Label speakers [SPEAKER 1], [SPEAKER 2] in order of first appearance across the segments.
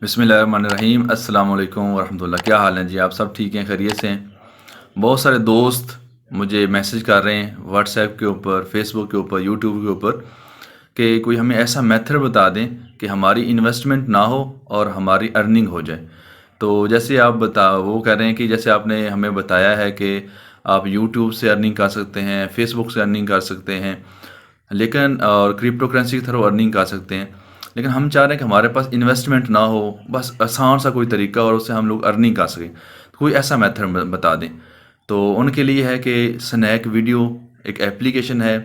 [SPEAKER 1] बिस्मिल्लाहिर्रहमानिर्रहीम अस्सलाम वालेकुम वरहमतुल्लाह। क्या हाल है जी? आप सब ठीक हैं, खैरियत से हैं? बहुत सारे दोस्त मुझे मैसेज कर रहे हैं व्हाट्सएप के ऊपर, फेसबुक के ऊपर, यूट्यूब के ऊपर कि कोई हमें ऐसा मेथड बता दें कि हमारी इन्वेस्टमेंट ना हो और हमारी अर्निंग हो जाए। तो जैसे आप बता वो कह रहे हैं कि जैसे आपने हमें बताया है कि आप यूट्यूब से अर्निंग कर सकते हैं, फेसबुक से अर्निंग कर सकते हैं, लेकिन और क्रिप्टो करेंसी के थ्रू अर्निंग कर सकते हैं। लेकिन हम चाह रहे हैं कि हमारे पास इन्वेस्टमेंट ना हो, बस आसान सा कोई तरीका और उससे हम लोग अर्निंग कर सकें। तो कोई ऐसा मेथड बता दें। तो उनके लिए है कि स्नैक वीडियो एक एप्लीकेशन है,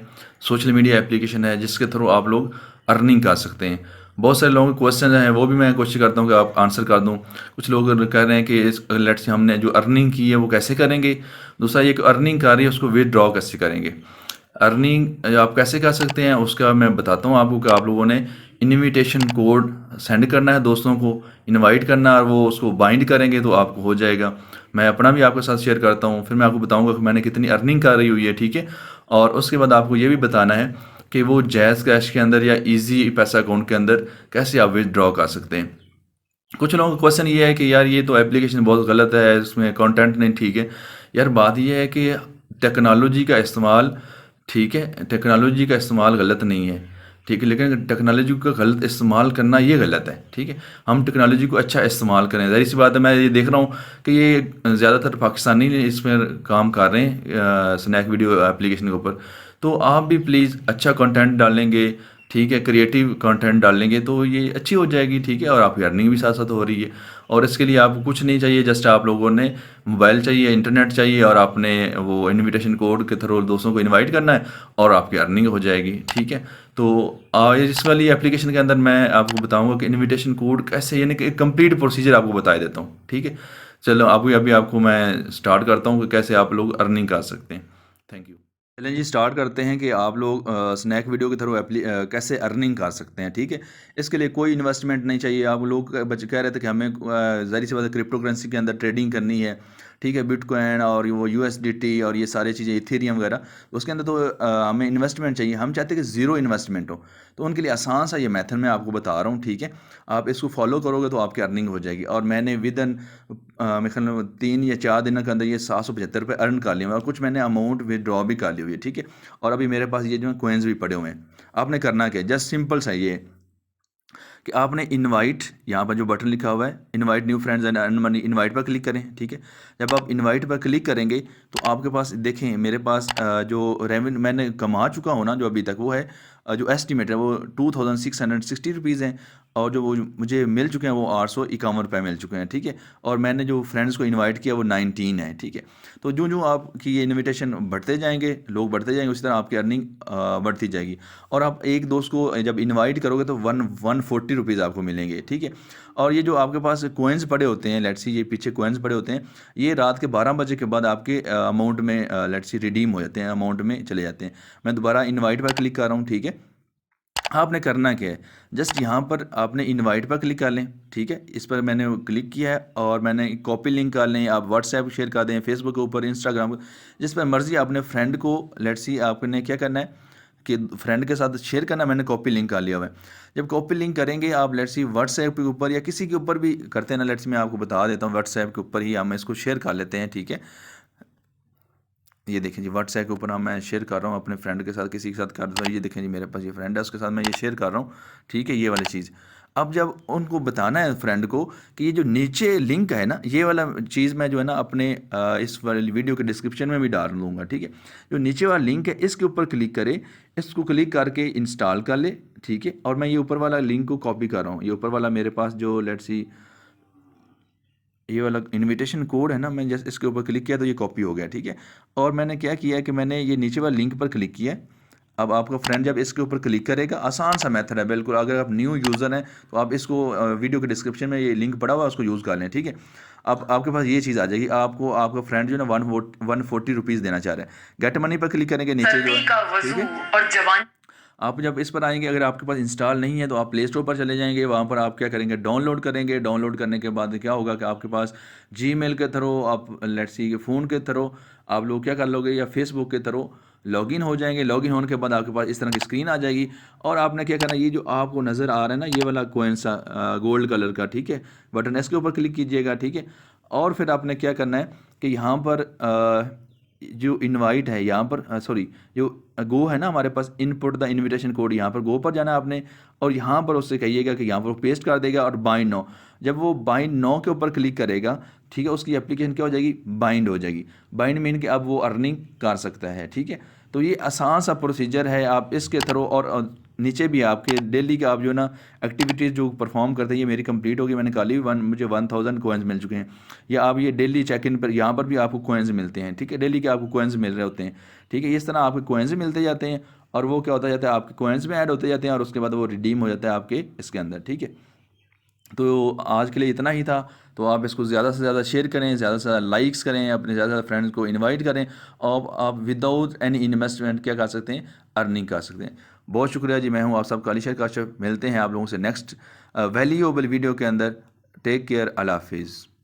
[SPEAKER 1] सोशल मीडिया एप्लीकेशन है जिसके थ्रू आप लोग अर्निंग कर सकते हैं। बहुत सारे लोगों के क्वेश्चन हैं, वो भी मैं कोशिश करता हूँ कि आप आंसर कर दूँ। कुछ लोग कह रहे हैं कि इस लेट्स से हमने जो अर्निंग की है वो कैसे करेंगे। दूसरा ये कि अर्निंग कर रही है उसको विदड्रॉ कैसे करेंगे। अर्निंग आप कैसे कर सकते हैं उसका मैं बताता हूँ आपको कि आप लोगों ने इनविटेशन कोड सेंड करना है, दोस्तों को इनवाइट करना है और वो उसको बाइंड करेंगे तो आपको हो जाएगा। मैं अपना भी आपके साथ शेयर करता हूँ, फिर मैं आपको बताऊँगा कि मैंने कितनी अर्निंग कर रही हुई है, ठीक है। और उसके बाद आपको ये भी बताना है कि वो जैज़ कैश के अंदर या इजी पैसा अकाउंट के अंदर कैसे आप विदड्रॉ कर सकते हैं। कुछ लोगों का क्वेश्चन ये है कि यार ये तो एप्लीकेशन बहुत गलत है, इसमें कंटेंट नहीं ठीक है। यार बात ये है कि टेक्नोलॉजी का इस्तेमाल, ठीक है, टेक्नोलॉजी का इस्तेमाल गलत नहीं है, ठीक है, लेकिन टेक्नोलॉजी का गलत इस्तेमाल करना ये गलत है, ठीक है। हम टेक्नोलॉजी को अच्छा इस्तेमाल करें। ज़ाहिर सी बात है, मैं ये देख रहा हूँ कि ये ज़्यादातर पाकिस्तानी इसमें काम कर रहे हैं स्नैक वीडियो एप्लीकेशन के ऊपर। तो आप भी प्लीज़ अच्छा कंटेंट डालेंगे, ठीक है, क्रिएटिव कंटेंट डालेंगे तो ये अच्छी हो जाएगी, ठीक है, और आपकी अर्निंग भी साथ साथ हो रही है। और इसके लिए आपको कुछ नहीं चाहिए, जस्ट आप लोगों ने मोबाइल चाहिए, इंटरनेट चाहिए और आपने वो इनविटेशन कोड के थ्रू दोस्तों को इनवाइट करना है और आपकी अर्निंग हो जाएगी, ठीक है। तो इस वाली एप्लीकेशन के अंदर मैं आपको बताऊंगा कि इनविटेशन कोड कैसे, यानी कि कंप्लीट प्रोसीजर आपको बता देता हूँ, ठीक है। चलो अभी आपको मैं स्टार्ट करता हूँ कि कैसे आप लोग अर्निंग कर सकते हैं। Thank you. चलें जी, स्टार्ट करते हैं कि आप लोग स्नैक वीडियो के थ्रू कैसे अर्निंग कर सकते हैं, ठीक है। इसके लिए कोई इन्वेस्टमेंट नहीं चाहिए। आप लोग बच्चे कह रहे थे कि हमें ज़ाहिर सी बात है क्रिप्टो करेंसी के अंदर ट्रेडिंग करनी है, ठीक है, बिटकॉइन और वो यूएसडीटी और ये सारी चीज़ें, इथेरियम वगैरह, तो उसके अंदर तो हमें इन्वेस्टमेंट चाहिए। हम चाहते हैं कि ज़ीरो इन्वेस्टमेंट हो। तो उनके लिए आसान सा ये मेथड मैं आपको बता रहा हूँ, ठीक है। आप इसको फॉलो करोगे तो आपकी अर्निंग हो जाएगी। और मैंने विद इन मेरे ख्याल में 3 या 4 दिन के अंदर ये 775 रुपये अर्न कर लिए और कुछ मैंने अमाउंट विदड्रॉ भी कर ली हुई है, ठीक है। और अभी मेरे पास ये जो है कोइंस भी पड़े हुए हैं। आपने करना क्या है, जस्ट सिंपल सा ये कि आपने इनवाइट, यहाँ पर जो बटन लिखा हुआ है invite new friends and earn money, invite पर क्लिक करें, ठीक है। जब आप इनवाइट पर क्लिक करेंगे तो आपके पास देखें, मेरे पास जो रेवेन्यू मैंने कमा चुका हूँ ना जो अभी तक, वो है जो एस्टिमेट है वो 2660 रुपीज़ हैं। और जो वो मुझे मिल चुके हैं वो 851 रुपये मिल चुके हैं, ठीक है। और मैंने जो फ्रेंड्स को इनवाइट किया वो 19 है, ठीक है। तो जो जो आपकी ये इनविटेशन बढ़ते जाएंगे, लोग बढ़ते जाएंगे, उसी तरह आपकी अर्निंग बढ़ती जाएगी। और आप एक दोस्त को जब इनवाइट करोगे तो 140 रुपीज़ आपको मिलेंगे, ठीक है। और ये जो आपके पास कोइंस पड़े होते हैं, लेट्स सी ये पीछे कोइंस पड़े होते हैं, ये रात के 12 बजे के बाद आपके अमाउंट में लेट्स सी रिडीम हो जाते हैं, अमाउंट में चले जाते हैं। मैं दोबारा इनवाइट पर क्लिक कर रहा हूँ, ठीक है। आपने करना क्या है, जस्ट यहाँ पर आपने इनवाइट पर क्लिक कर लें, ठीक है। इस पर मैंने क्लिक किया है और मैंने कॉपी लिंक कर लें, आप व्हाट्सएप शेयर कर दें, फेसबुक के ऊपर, इंस्टाग्राम पर, जिस पर मर्जी अपने फ्रेंड को, लेट्स सी आपने क्या करना है कि फ्रेंड के साथ शेयर करना। मैंने कॉपी लिंक कर लिया हुआ है। जब कॉपी लिंक करेंगे आप, लेट्स सी व्हाट्सएप के ऊपर या किसी के ऊपर भी करते हैं ना, लेट्स मैं आपको बता देता हूँ, व्हाट्सएप के ऊपर ही हम इसको शेयर कर लेते हैं, ठीक है। ये देखें जी, व्हाट्सएप के ऊपर हम मैं शेयर कर रहा हूँ अपने फ्रेंड के साथ, किसी के साथ कर दूँ। ये देखें जी, मेरे पास ये फ्रेंड है, उसके साथ मैं ये शेयर कर रहा हूँ, ठीक है, ये वाली चीज़। अब जब उनको बताना है फ्रेंड को कि ये जो नीचे लिंक है ना, ये वाला चीज़ मैं जो है ना अपने इस वाली वीडियो के डिस्क्रिप्शन में भी डाल दूँगा, ठीक है। जो नीचे वाला लिंक है इसके ऊपर क्लिक करें, इसको क्लिक करके इंस्टॉल कर ले, ठीक है। और मैं ये ऊपर वाला लिंक को कॉपी कर रहा हूँ। ये ऊपर वाला मेरे पास जो लेट्स सी ये वाला इनविटेशन कोड है ना, मैं जैसे इसके ऊपर क्लिक किया तो ये कॉपी हो गया, ठीक है। और मैंने क्या किया है कि मैंने ये नीचे वाले लिंक पर क्लिक किया है। अब आपका फ्रेंड जब इसके ऊपर क्लिक करेगा, आसान सा मेथड है बिल्कुल। अगर आप न्यू यूज़र हैं तो आप इसको वीडियो के डिस्क्रिप्शन में ये लिंक पड़ा हुआ है, उसको यूज़ कर लें, ठीक है। अब आपके पास ये चीज़ आ जाएगी, आपको आपका फ्रेंड जो है ना 140 रुपीज़ देना चाह रहा है। गेट मनी पर क्लिक करेंगे, नीचे जो है, ठीक है। और जवान आप जब इस पर आएंगे, अगर आपके पास इंस्टॉल नहीं है तो आप प्ले स्टोर पर चले जाएंगे, वहाँ पर आप क्या करेंगे, डाउनलोड करेंगे। डाउनलोड करने के बाद क्या होगा कि आपके पास जीमेल के थ्रू, आप लेट्स सी फ़ोन के थ्रू आप लोग क्या कर लोगे, या फेसबुक के थ्रू लॉगिन हो जाएंगे। लॉगिन होने के बाद आपके पास इस तरह की स्क्रीन आ जाएगी और आपने क्या करना है, ये जो आपको नज़र आ रहा है ना ये वाला कोइन सा गोल्ड कलर का, ठीक है, बटन इसके ऊपर क्लिक कीजिएगा, ठीक है। और फिर आपने क्या करना है कि यहाँ पर जो इनवाइट है यहाँ पर सॉरी जो गो है ना हमारे पास, इनपुट द इनविटेशन कोड, यहाँ पर गो पर जाना है आपने और यहाँ पर उससे कहिएगा कि यहाँ पर वो पेस्ट कर देगा और बाइंड नो। जब वो बाइंड नो के ऊपर क्लिक करेगा, ठीक है, उसकी एप्लीकेशन क्या हो जाएगी, बाइंड हो जाएगी। बाइंड मीन कि अब वो अर्निंग कर सकता है, ठीक है। तो ये आसान सा प्रोसीजर है, आप इसके थ्रू और नीचे भी आपके डेली का आप जो ना एक्टिविटीज़ जो परफॉर्म करते हैं, ये मेरी कंप्लीट होगी, मैंने कल ही मुझे 1000 कोइंस मिल चुके हैं। या आप ये डेली चेक इन पर यहाँ पर भी आपको कोइंस मिलते हैं, ठीक है, डेली के आपको कोइंस मिल रहे होते हैं, ठीक है। इस तरह आपके कोइंस मिलते जाते हैं और वो क्या होता जाता है, आपके कोइंस में ऐड होते जाते हैं और उसके बाद वो रिडीम हो जाता है आपके इसके अंदर, ठीक है। तो आज के लिए इतना ही था। तो आप इसको ज़्यादा से ज़्यादा शेयर करें, ज़्यादा से ज़्यादा लाइक्स करें, अपने ज़्यादा से ज़्यादा फ्रेंड्स को इनवाइट करें और आप विदाउट एनी इन्वेस्टमेंट क्या कर सकते हैं, अर्निंग कर सकते हैं। बहुत शुक्रिया जी, मैं हूँ आप सबका शर काशिफ। मिलते हैं आप लोगों से नेक्स्ट वैल्यूएबल वीडियो के अंदर। टेक केयर, अल्लाह हाफिज़।